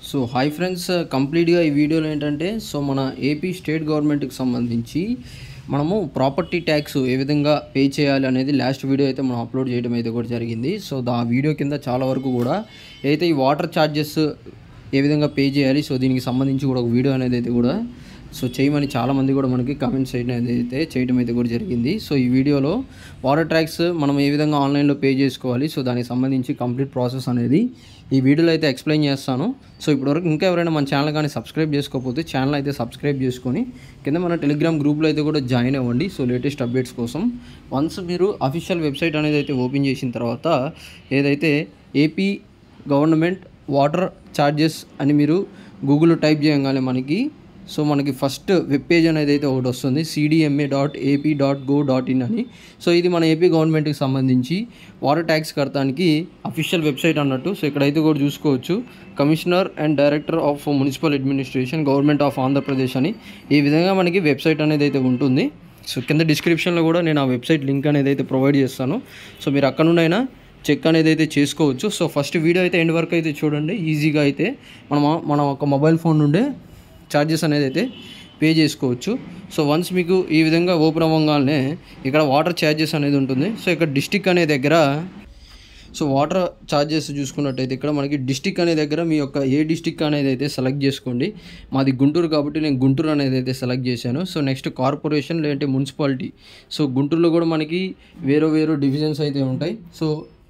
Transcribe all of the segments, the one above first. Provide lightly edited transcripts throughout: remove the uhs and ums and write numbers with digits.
So hi friends, కంప్లీట్గా ఈ వీడియోలో ఏంటంటే మన ఏపీ స్టేట్ గవర్నమెంట్కి సంబంధించి మనము ప్రాపర్టీ ట్యాక్స్ ఏ విధంగా పే చేయాలి అనేది లాస్ట్ వీడియో అయితే మనం అప్లోడ్ చేయడం అయితే కూడా జరిగింది. సో ఆ వీడియో కింద చాలా వరకు కూడా అయితే ఈ వాటర్ ఛార్జెస్ ఏ విధంగా పే చేయాలి, సో దీనికి సంబంధించి కూడా ఒక వీడియో అనేది అయితే కూడా చేయమని చాలామంది కూడా మనకి కామెంట్స్ చేయడం అయితే కూడా జరిగింది. సో ఈ వీడియోలో వాటర్ ట్యాక్స్ మనం ఏ విధంగా ఆన్లైన్లో పే చేసుకోవాలి, సో దానికి సంబంధించి కంప్లీట్ ప్రాసెస్ అనేది ఈ వీడియోలో అయితే ఎక్స్ప్లెయిన్ చేస్తాను. సో ఇప్పటివరకు ఇంకా ఎవరైనా మన ఛానల్ కానీ సబ్స్క్రైబ్ చేసుకోకపోతే ఛానల్ అయితే సబ్స్క్రైబ్ చేసుకొని కింద మన టెలిగ్రామ్ గ్రూప్లో అయితే కూడా జాయిన్ అవ్వండి. సో లేటెస్ట్ అప్డేట్స్ కోసం వన్స్ మీరు అఫీషియల్ వెబ్సైట్ అనేది అయితే ఓపెన్ చేసిన తర్వాత ఏదైతే ఏపీ గవర్నమెంట్ వాటర్ ఛార్జెస్ అని మీరు గూగుల్లో టైప్ చేయగానే మనకి ఫస్ట్ వెబ్ పేజ్ అనేది అయితే ఒకటి వస్తుంది, cdma.ap.go.in అని. సో ఇది మన ఏపీ గవర్నమెంట్కి సంబంధించి వాటర్ ట్యాక్స్ కడతానికి అఫీషియల్ వెబ్సైట్ అన్నట్టు. సో ఇక్కడైతే కూడా చూసుకోవచ్చు, commissioner and director of municipal administration government of Andhra Pradesh అని ఈ విధంగా మనకి వెబ్సైట్ అనేది అయితే ఉంటుంది. సో కింద డిస్క్రిప్షన్లో కూడా నేను ఆ వెబ్సైట్ లింక్ అనేది అయితే ప్రొవైడ్ చేస్తాను. సో మీరు అక్కడ నుండైనా చెక్ అనేది అయితే చేసుకోవచ్చు. సో ఫస్ట్ వీడియో అయితే ఎండ్ వరకు అయితే చూడండి, ఈజీగా అయితే మన ఒక మొబైల్ ఫోన్ నుండే ఛార్జెస్ అనేది అయితే పే చేసుకోవచ్చు. సో వన్స్ మీకు ఈ విధంగా ఓపెన్ అవ్వగానే ఇక్కడ వాటర్ ఛార్జెస్ అనేది ఉంటుంది. సో ఇక్కడ డిస్టిక్ అనే దగ్గర వాటర్ ఛార్జెస్ చూసుకున్నట్టయితే ఇక్కడ మనకి డిస్టిక్ అనే దగ్గర మీ యొక్క ఏ డిస్టిక్ అనేది అయితే సెలెక్ట్ చేసుకోండి. మాది గుంటూరు కాబట్టి నేను గుంటూరు అనేది అయితే సెలెక్ట్ చేశాను. సో నెక్స్ట్ కార్పొరేషన్ లేదంటే మున్సిపాలిటీ. సో గుంటూరులో కూడా మనకి వేరే డివిజన్స్ అయితే ఉంటాయి. సో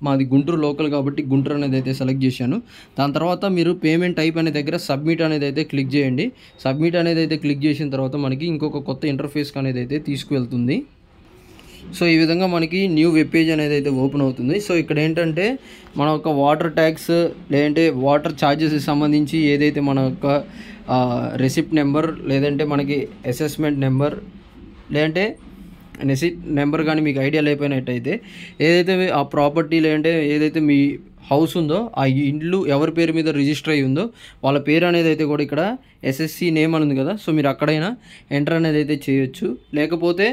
మాది గుంటూరు లోకల్ కాబట్టి గుంటూరు అనేది అయితే సెలెక్ట్ చేశాను. దాని తర్వాత మీరు పేమెంట్ టైప్ అనే దగ్గర సబ్మిట్ అనేది అయితే క్లిక్ చేయండి. సబ్మిట్ అనేది అయితే క్లిక్ చేసిన తర్వాత మనకి ఇంకొక కొత్త ఇంటర్ఫేస్ అనేది అయితే తీసుకువెళ్తుంది. సో ఈ విధంగా మనకి న్యూ వెబ్ పేజ్ అనేది అయితే ఓపెన్ అవుతుంది. సో ఇక్కడ ఏంటంటే మన యొక్క వాటర్ ట్యాక్స్ లేదంటే వాటర్ ఛార్జెస్కి సంబంధించి ఏదైతే మన యొక్క రెసిప్ట్ నెంబర్ లేదంటే మనకి అసెస్మెంట్ నెంబర్ లేదంటే నెసిట్ నెంబర్ కానీ మీకు ఐడియా లేకపోయినట్టయితే ఏదైతే ఆ ప్రాపర్టీ లేదంటే ఏదైతే మీ హౌస్ ఉందో ఆ ఇల్లు ఎవరి పేరు మీద రిజిస్టర్ అయ్యి ఉందో వాళ్ళ పేరు అనేది అయితే కూడా ఇక్కడ ఎస్ఎస్సి నేమ్ అని ఉంది కదా, సో మీరు అక్కడైనా ఎంటర్ అనేది అయితే చేయొచ్చు. లేకపోతే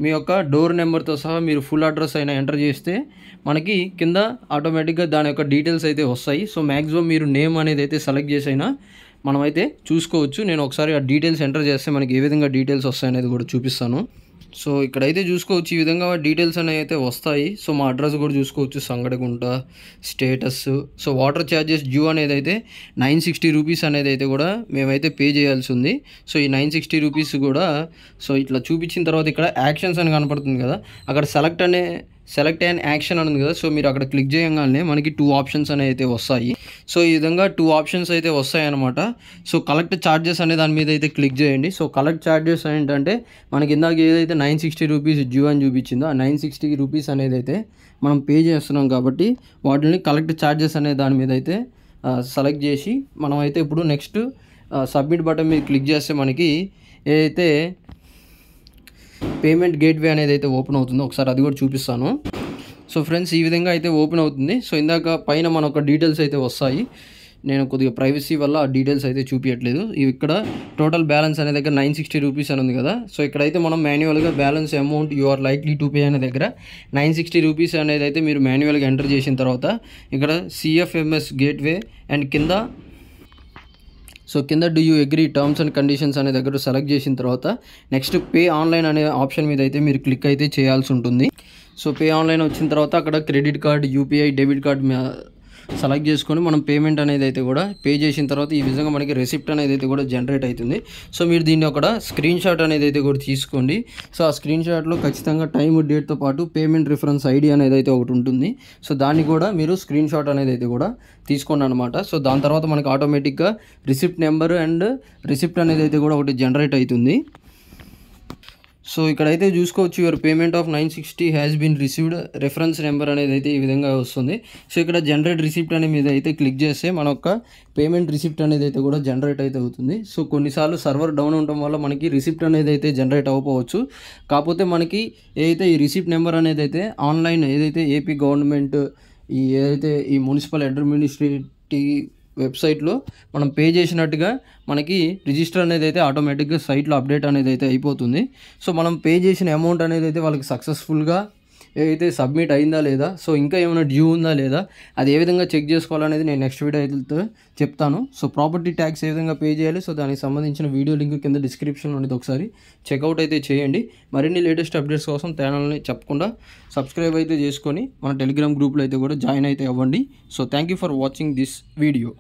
మీ యొక్క డోర్ నెంబర్తో సహా మీరు ఫుల్ అడ్రస్ అయినా ఎంటర్ చేస్తే మనకి కింద ఆటోమేటిక్గా దాని యొక్క డీటెయిల్స్ అయితే వస్తాయి. సో మ్యాక్సిమం మీరు నేమ్ అనేది అయితే సెలెక్ట్ చేసి అయినా మనమైతే చూసుకోవచ్చు. నేను ఒకసారి ఆ డీటెయిల్స్ ఎంటర్ చేస్తే మనకి ఏ విధంగా డీటెయిల్స్ వస్తాయనేది కూడా చూపిస్తాను. సో ఇక్కడైతే చూసుకోవచ్చు, ఈ విధంగా డీటెయిల్స్ అనేవి అయితే వస్తాయి. సో మా అడ్రస్ కూడా చూసుకోవచ్చు, Sangadagunta, status. So water charges due అనేది అయితే 960 రూపీస్ అనేది అయితే కూడా మేమైతే పే చేయాల్సి ఉంది. సో ఈ 960 రూపీస్ కూడా ఇట్లా చూపించిన తర్వాత ఇక్కడ యాక్షన్స్ అని కనపడుతుంది కదా, అక్కడ సెలెక్ట్ అండ్ యాక్షన్ అని ఉంది కదా. సో మీరు అక్కడ క్లిక్ చేయగానే మనకి 2 ఆప్షన్స్ అనేవి అయితే వస్తాయి. సో ఈ విధంగా 2 ఆప్షన్స్ అయితే వస్తాయి అన్నమాట. సో కలెక్ట్ ఛార్జెస్ అనే దాని మీద అయితే క్లిక్ చేయండి. సో కలెక్ట్ ఛార్జెస్ ఏంటంటే మనకి ఇందాక ఏదైతే 960 రూపీస్ డ్యూ అని చూపించిందో ఆ 960 రూపీస్ అనేది అయితే మనం పే చేస్తున్నాం కాబట్టి వాటిని కలెక్ట్ ఛార్జెస్ అనే దాని మీద అయితే సెలెక్ట్ చేసి మనం అయితే ఇప్పుడు నెక్స్ట్ సబ్మిట్ బటన్ మీద క్లిక్ చేస్తే మనకి ఏదైతే పేమెంట్ గేట్వే అనేది అయితే ఓపెన్ అవుతుందో ఒకసారి అది కూడా చూపిస్తాను. సో ఫ్రెండ్స్ ఈ విధంగా అయితే ఓపెన్ అవుతుంది. సో ఇందాక పైన మన ఒక డీటెయిల్స్ అయితే వస్తాయి, నేను కొద్దిగా ప్రైవసీ వల్ల ఆ డీటెయిల్స్ అయితే చూపించట్లేదు. ఇక్కడ టోటల్ బ్యాలెన్స్ అనే దగ్గర 960 రూపీస్ అని ఉంది కదా. సో ఇక్కడైతే మనం మాన్యువల్గా balance amount you are likely to pay అనే దగ్గర 960 రూపీస్ అనేది అయితే మీరు మాన్యువల్గా ఎంటర్ చేసిన తర్వాత ఇక్కడ CFMS గేట్వే అండ్ కింద do you agree terms and conditions అనే దగ్గర సెలెక్ట్ చేసిన తర్వాత నెక్స్ట్ పే ఆన్లైన్ అనే ఆప్షన్ మీద అయితే మీరు క్లిక్ అయితే చేయాల్సి ఉంటుంది. సో పే ఆన్లైన్ వచ్చిన తర్వాత అక్కడ credit card, UPI, debit card select చేసుకొని మనం పేమెంట్ అనేది అయితే కూడా పే చేసిన తర్వాత ఈ విధంగా మనకి రెసిప్ట్ అనేది అయితే కూడా జనరేట్ అవుతుంది. సో మీరు దీన్ని ఒక స్క్రీన్ షాట్ అనేది అయితే కూడా తీసుకోండి. సో ఆ స్క్రీన్ షాట్లో ఖచ్చితంగా టైం, డేట్తో పాటు పేమెంట్ రిఫరెన్స్ ID అనేది అయితే ఒకటి ఉంటుంది. సో దాన్ని కూడా మీరు స్క్రీన్ షాట్ అనేది అయితే కూడా తీసుకోండి అనమాట. సో దాని తర్వాత మనకి ఆటోమేటిక్గా రిసిప్ట్ నెంబర్ అండ్ రిసిప్ట్ అనేది అయితే కూడా ఒకటి జనరేట్ అవుతుంది. సో ఇక్కడైతే చూసుకోవచ్చు, your payment of 960 has been received, reference number అనేది అయితే ఈ విధంగా వస్తుంది. సో ఇక్కడ జనరేట్ రిసిప్ట్ అనే మీద అయితే క్లిక్ చేస్తే మన యొక్క పేమెంట్ రిసిప్ట్ అనేది అయితే కూడా జనరేట్ అయితే అవుతుంది. సో కొన్నిసార్లు సర్వర్ డౌన్ ఉండటం వల్ల మనకి రిసిప్ట్ అనేది అయితే జనరేట్ అవ్వకపోవచ్చు. కాకపోతే మనకి ఏదైతే ఈ రిసిప్ట్ నెంబర్ అనేది అయితే ఆన్లైన్ ఏదైతే ఏపీ గవర్నమెంట్ ఏదైతే ఈ మున్సిపల్ అడ్మినిస్ట్రేటివ్ వెబ్సైట్లో మనం పే చేసినట్టుగా మనకి రిజిస్టర్ అనేది అయితే ఆటోమేటిక్గా సైట్లో అప్డేట్ అనేది అయితే అయిపోతుంది. సో మనం పే చేసిన అమౌంట్ అనేది అయితే వాళ్ళకి సక్సెస్ఫుల్గా ఏదైతే సబ్మిట్ అయిందా లేదా, సో ఇంకా ఏమైనా డ్యూ ఉందా లేదా, అది ఏ విధంగా చెక్ చేసుకోవాలనేది నేను నెక్స్ట్ వీడియో అయితే చెప్తాను. సో ప్రాపర్టీ ట్యాక్స్ ఏ విధంగా పే చేయాలి, సో దానికి సంబంధించిన వీడియో లింక్ కింద డిస్క్రిప్షన్లో అనేది ఒకసారి చెక్అవుట్ అయితే చేయండి. మరిన్ని లేటెస్ట్ అప్డేట్స్ కోసం ఛానల్ని చెప్పకుండా సబ్స్క్రైబ్ అయితే చేసుకొని మన టెలిగ్రామ్ గ్రూప్లో అయితే కూడా జాయిన్ అయితే అవ్వండి. So thank you for watching this video.